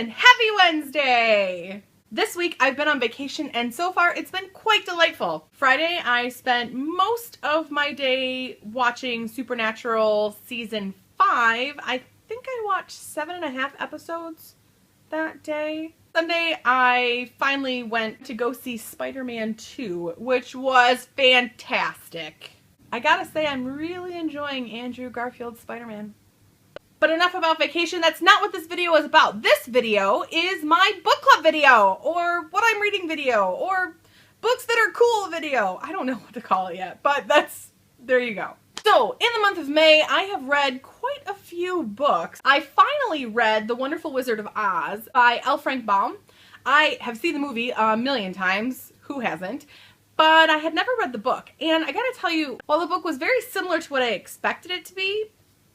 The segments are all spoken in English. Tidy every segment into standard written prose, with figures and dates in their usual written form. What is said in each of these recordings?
and happy Wednesday! This week I've been on vacation and so far it's been quite delightful. Friday I spent most of my day watching Supernatural season 5. I think I watched 7.5 episodes that day. Sunday I finally went to go see Spider-Man 2, which was fantastic. I gotta say I'm really enjoying Andrew Garfield's Spider-Man. But enough about vacation, that's not what this video is about. This video is my book club video, or what I'm reading video, or books that are cool video. I don't know what to call it yet, but there you go. So, in the month of May, I have read quite a few books. I finally read The Wonderful Wizard of Oz by L. Frank Baum. I have seen the movie a million times, who hasn't? But I had never read the book, and I gotta tell you, while the book was very similar to what I expected it to be,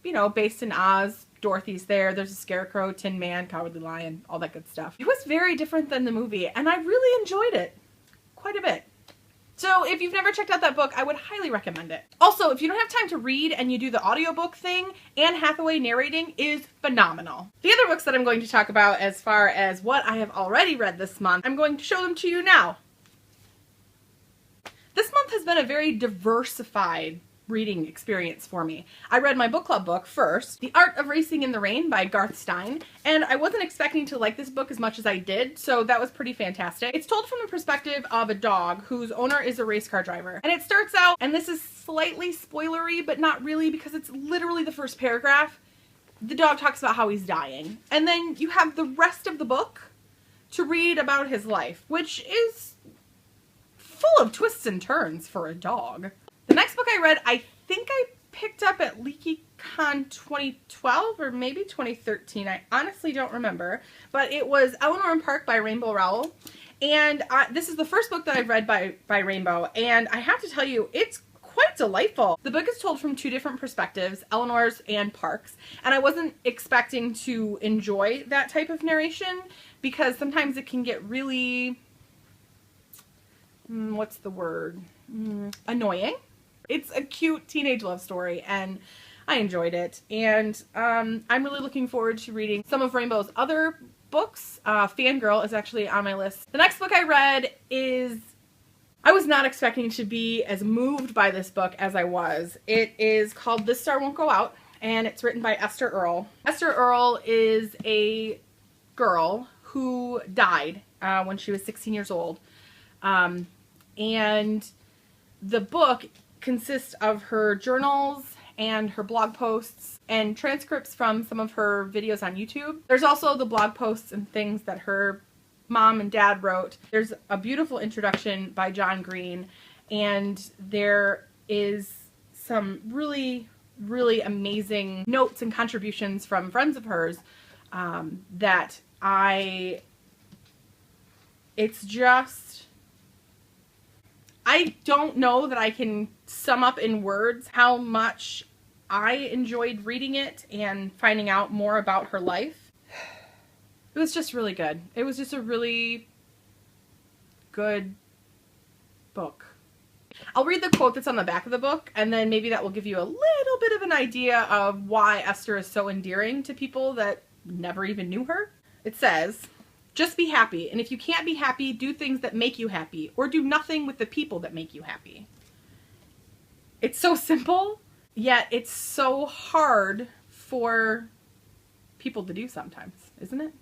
you know, based in Oz, Dorothy's there, there's a scarecrow, Tin Man, Cowardly Lion, all that good stuff. It was very different than the movie, and I really enjoyed it quite a bit. So if you've never checked out that book, I would highly recommend it. Also, if you don't have time to read and you do the audiobook thing, Anne Hathaway narrating is phenomenal. The other books that I'm going to talk about as far as what I have already read this month, I'm going to show them to you now. This month has been a very diversified reading experience for me. I read my book club book first, The Art of Racing in the Rain by Garth Stein, and I wasn't expecting to like this book as much as I did, so that was pretty fantastic. It's told from the perspective of a dog whose owner is a race car driver. And it starts out, and this is slightly spoilery, but not really because it's literally the first paragraph. The dog talks about how he's dying. And then you have the rest of the book to read about his life, which is full of twists and turns for a dog. The next book I read, I think I picked up at LeakyCon 2012 or maybe 2013. I honestly don't remember. But it was Eleanor&Park by Rainbow Rowell. And this is the first book that I've read by Rainbow. And I have to tell you, it's quite delightful. The book is told from two different perspectives, Eleanor's and Park's. And I wasn't expecting to enjoy that type of narration because sometimes it can get really, what's the word? Annoying. It's a cute teenage love story, and I enjoyed it. And I'm really looking forward to reading some of Rainbow's other books. Fangirl is actually on my list. The next book I read is, I was not expecting to be as moved by this book as I was. It is called This Star Won't Go Out, and it's written by Esther Earl. Esther Earl is a girl who died when she was 16 years old. And the book consists of her journals and her blog posts and transcripts from some of her videos on YouTube. There's also the blog posts and things that her mom and dad wrote. There's a beautiful introduction by John Green, and there is some really, really amazing notes and contributions from friends of hers that it's just, I don't know that I can sum up in words how much I enjoyed reading it and finding out more about her life. It was just really good. It was just a really good book. I'll read the quote that's on the back of the book, and then maybe that will give you a little bit of an idea of why Esther is so endearing to people that never even knew her. It says, "Just be happy, and if you can't be happy, do things that make you happy, or do nothing with the people that make you happy." It's so simple, yet it's so hard for people to do sometimes, isn't it?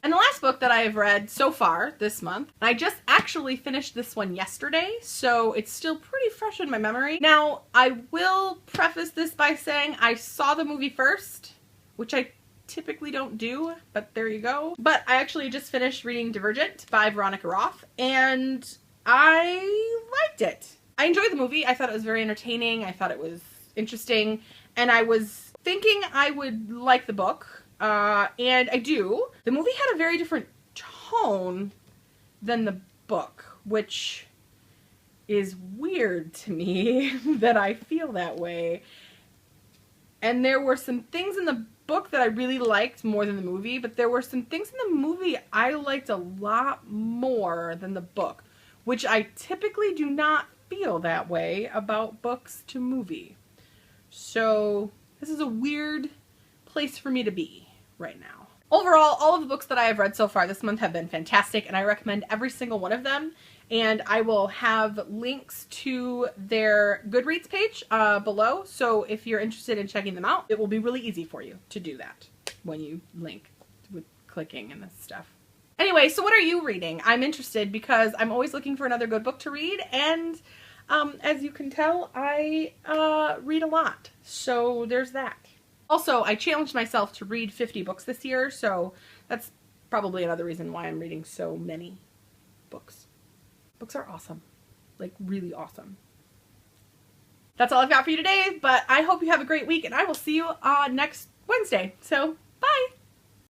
And the last book that I have read so far this month, and I just actually finished this one yesterday, so it's still pretty fresh in my memory. Now, I will preface this by saying I saw the movie first, which I typically don't do, but there you go. But I actually just finished reading Divergent by Veronica Roth, and I liked it. I enjoyed the movie. I thought it was very entertaining. I thought it was interesting, and I was thinking I would like the book, and I do. The movie had a very different tone than the book, which is weird to me that I feel that way. And there were some things in the book that I really liked more than the movie, but there were some things in the movie I liked a lot more than the book, which I typically do not feel that way about books to movie. So this is a weird place for me to be right now. Overall, all of the books that I have read so far this month have been fantastic, and I recommend every single one of them. And I will have links to their Goodreads page below, so if you're interested in checking them out, it will be really easy for you to do that when you link with clicking and this stuff. Anyway, so what are you reading? I'm interested because I'm always looking for another good book to read, and as you can tell, I read a lot, so there's that. Also, I challenged myself to read 50 books this year, so that's probably another reason why I'm reading so many books. Books are awesome. Like, really awesome. That's all I've got for you today, but I hope you have a great week, and I will see you next Wednesday. So, bye!